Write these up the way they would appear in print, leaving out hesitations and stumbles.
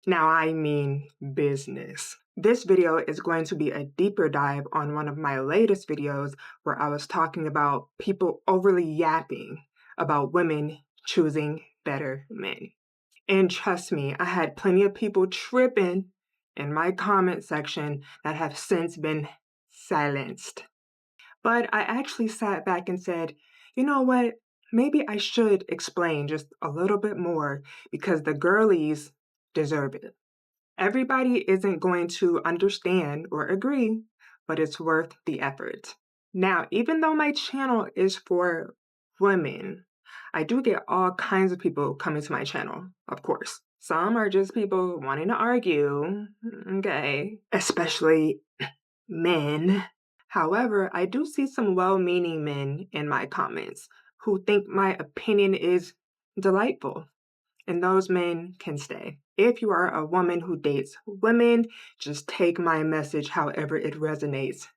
Now I mean business. This video is going to be a deeper dive on one of my latest videos where I was talking about people overly yapping about women choosing better men. And trust me, I had plenty of people tripping in my comment section that have since been silenced. But I actually sat back and said, you know what? Maybe I should explain just a little bit more because the girlies deserve it. Everybody isn't going to understand or agree, but it's worth the effort. Now, even though my channel is for women, I do get all kinds of people coming to my channel, of course. Some are just people wanting to argue, okay, especially men. However, I do see some well-meaning men in my comments who think my opinion is delightful, and those men can stay. If you are a woman who dates women, just take my message however it resonates,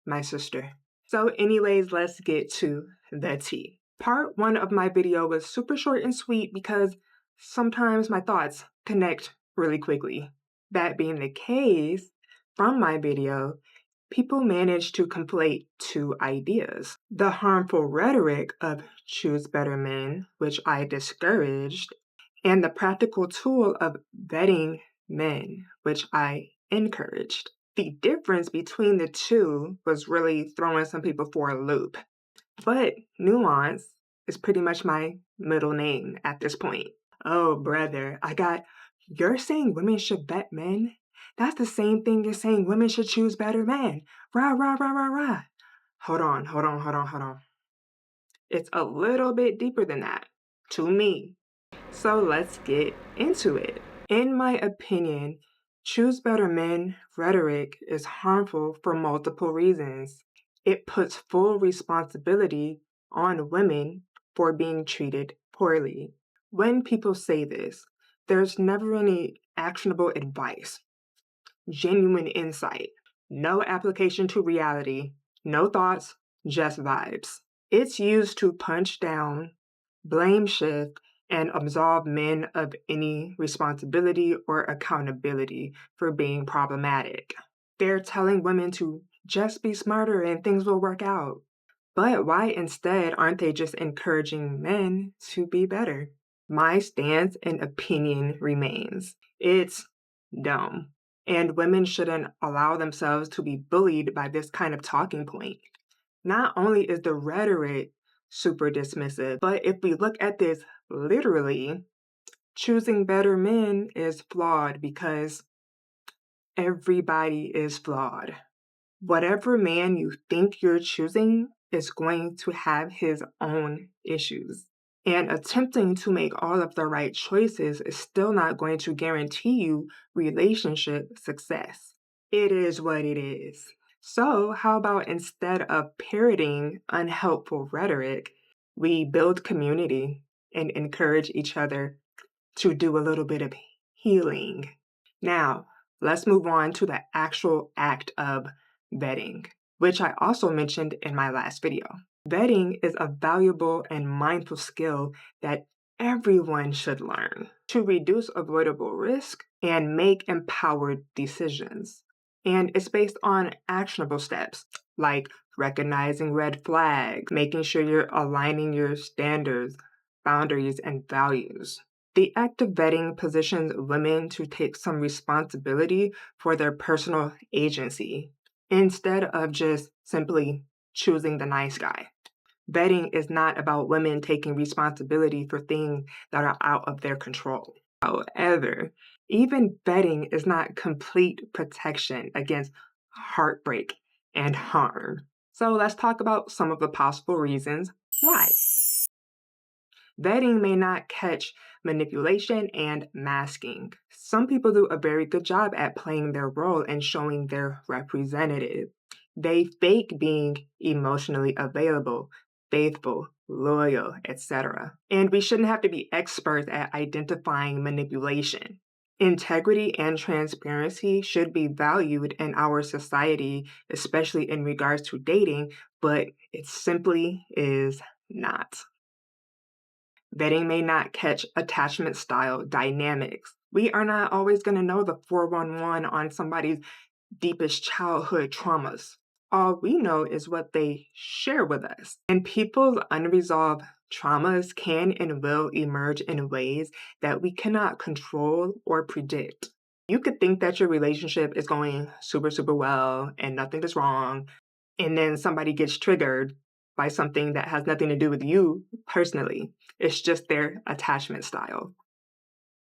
my sister. So anyways, let's get to the tea. Part 1 of my video was super short and sweet because sometimes my thoughts connect really quickly. That being the case, from my video, people manage to conflate two ideas. The harmful rhetoric of choose better men, which I discouraged, and the practical tool of vetting men, which I encouraged. The difference between the two was really throwing some people for a loop. But nuance is pretty much my middle name at this point. Oh, brother, you're saying women should vet men? That's the same thing as saying women should choose better men. Rah, rah, rah, rah, rah. Hold on. It's a little bit deeper than that, to me. So let's get into it. In my opinion, choose better men rhetoric is harmful for multiple reasons. It puts full responsibility on women for being treated poorly. When people say this, there's never any actionable advice, genuine insight, no application to reality, no thoughts, just vibes. It's used to punch down, blame shift, and absolve men of any responsibility or accountability for being problematic. They're telling women to just be smarter and things will work out. But why instead aren't they just encouraging men to be better? My stance and opinion remains. It's dumb. And women shouldn't allow themselves to be bullied by this kind of talking point. Not only is the rhetoric super dismissive, but if we look at this literally, choosing better men is flawed because everybody is flawed. Whatever man you think you're choosing is going to have his own issues. And attempting to make all of the right choices is still not going to guarantee you relationship success. It is what it is. So, how about instead of parroting unhelpful rhetoric, we build community and encourage each other to do a little bit of healing? Now, let's move on to the actual act of vetting, which I also mentioned in my last video. Vetting is a valuable and mindful skill that everyone should learn to reduce avoidable risk and make empowered decisions. And it's based on actionable steps like recognizing red flags, making sure you're aligning your standards, boundaries, and values. The act of vetting positions women to take some responsibility for their personal agency instead of just simply choosing the nice guy. Vetting is not about women taking responsibility for things that are out of their control. However, even vetting is not complete protection against heartbreak and harm. So let's talk about some of the possible reasons why. Vetting may not catch manipulation and masking. Some people do a very good job at playing their role and showing their representative. They fake being emotionally available, faithful, loyal, etc. And we shouldn't have to be experts at identifying manipulation. Integrity and transparency should be valued in our society, especially in regards to dating, but it simply is not. Vetting may not catch attachment style dynamics We are not always going to know the 411 on somebody's deepest childhood traumas. All we know is what they share with us. And people's unresolved traumas can and will emerge in ways that we cannot control or predict. You could think that your relationship is going super, super well and nothing is wrong. And then somebody gets triggered by something that has nothing to do with you personally. It's just their attachment style.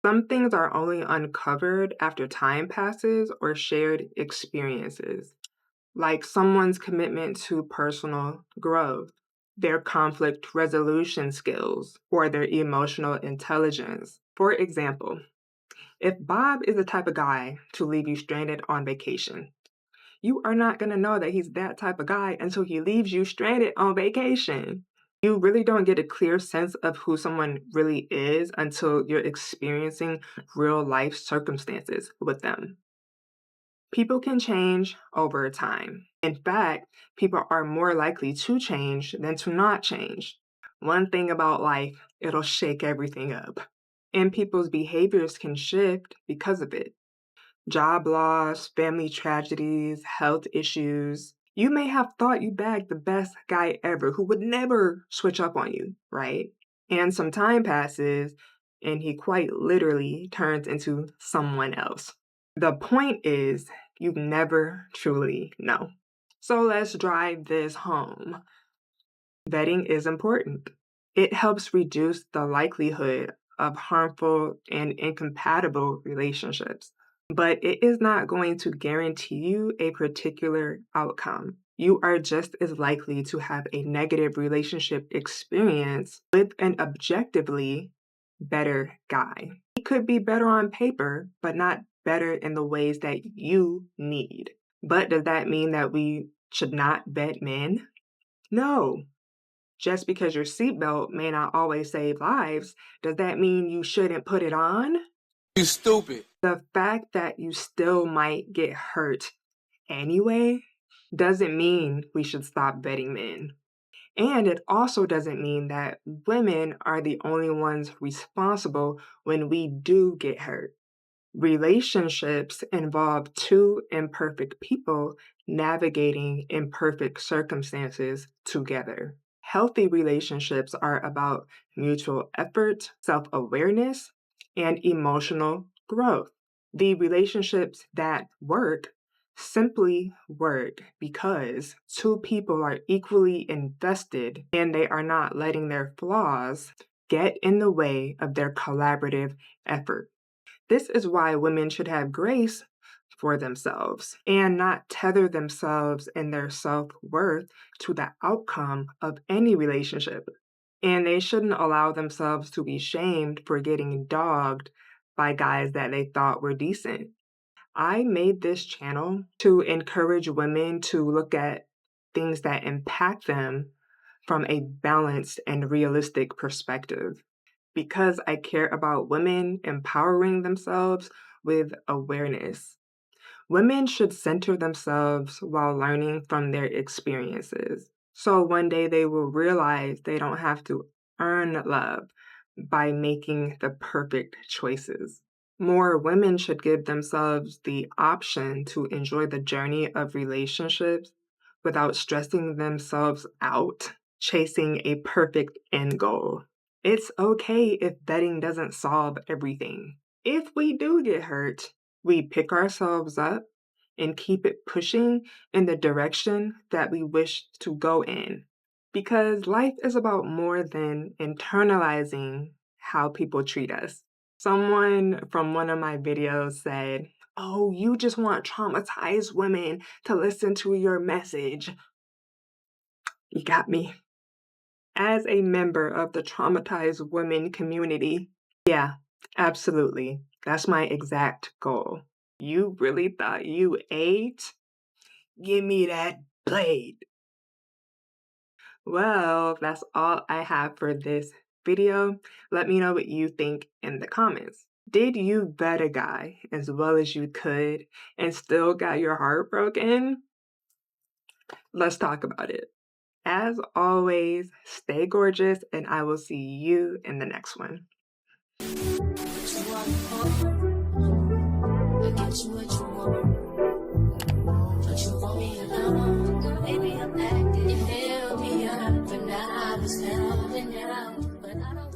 Some things are only uncovered after time passes or shared experiences, like someone's commitment to personal growth, their conflict resolution skills, or their emotional intelligence. For example, if Bob is the type of guy to leave you stranded on vacation, you are not going to know that he's that type of guy until he leaves you stranded on vacation. You really don't get a clear sense of who someone really is until you're experiencing real life circumstances with them. People can change over time. In fact, people are more likely to change than to not change. One thing about life, it'll shake everything up. And people's behaviors can shift because of it. Job loss, family tragedies, health issues. You may have thought you bagged the best guy ever who would never switch up on you, right? And some time passes and he quite literally turns into someone else. The point is, you never truly know. So let's drive this home. Vetting is important. It helps reduce the likelihood of harmful and incompatible relationships, but it is not going to guarantee you a particular outcome. You are just as likely to have a negative relationship experience with an objectively better guy. He could be better on paper, but not better in the ways that you need. But does that mean that we should not vet men? No. Just because your seatbelt may not always save lives, does that mean you shouldn't put it on? You stupid. The fact that you still might get hurt anyway doesn't mean we should stop vetting men. And it also doesn't mean that women are the only ones responsible when we do get hurt. Relationships involve two imperfect people navigating imperfect circumstances together. Healthy relationships are about mutual effort, self awareness, and emotional growth. The relationships that work simply work because two people are equally invested and they are not letting their flaws get in the way of their collaborative effort. This is why women should have grace for themselves and not tether themselves and their self worth to the outcome of any relationship. And they shouldn't allow themselves to be shamed for getting dogged by guys that they thought were decent. I made this channel to encourage women to look at things that impact them from a balanced and realistic perspective because I care about women empowering themselves with awareness. Women should center themselves while learning from their experiences. So one day they will realize they don't have to earn love by making the perfect choices. More women should give themselves the option to enjoy the journey of relationships without stressing themselves out, chasing a perfect end goal. It's okay if vetting doesn't solve everything. If we do get hurt, we pick ourselves up and keep it pushing in the direction that we wish to go in. Because life is about more than internalizing how people treat us. Someone from one of my videos said, "Oh, you just want traumatized women to listen to your message." You got me. As a member of the traumatized women community, yeah, absolutely. That's my exact goal. You really thought you ate? Give me that plate. Well, that's all I have for this video. Let me know what you think in the comments. Did you vet a guy as well as you could and still got your heart broken? Let's talk about it. As always, stay gorgeous, and I will see you in the next one. get you what you want. But you want me alone. Maybe I'm acting. You feel me up, but now I was down and out. But I don't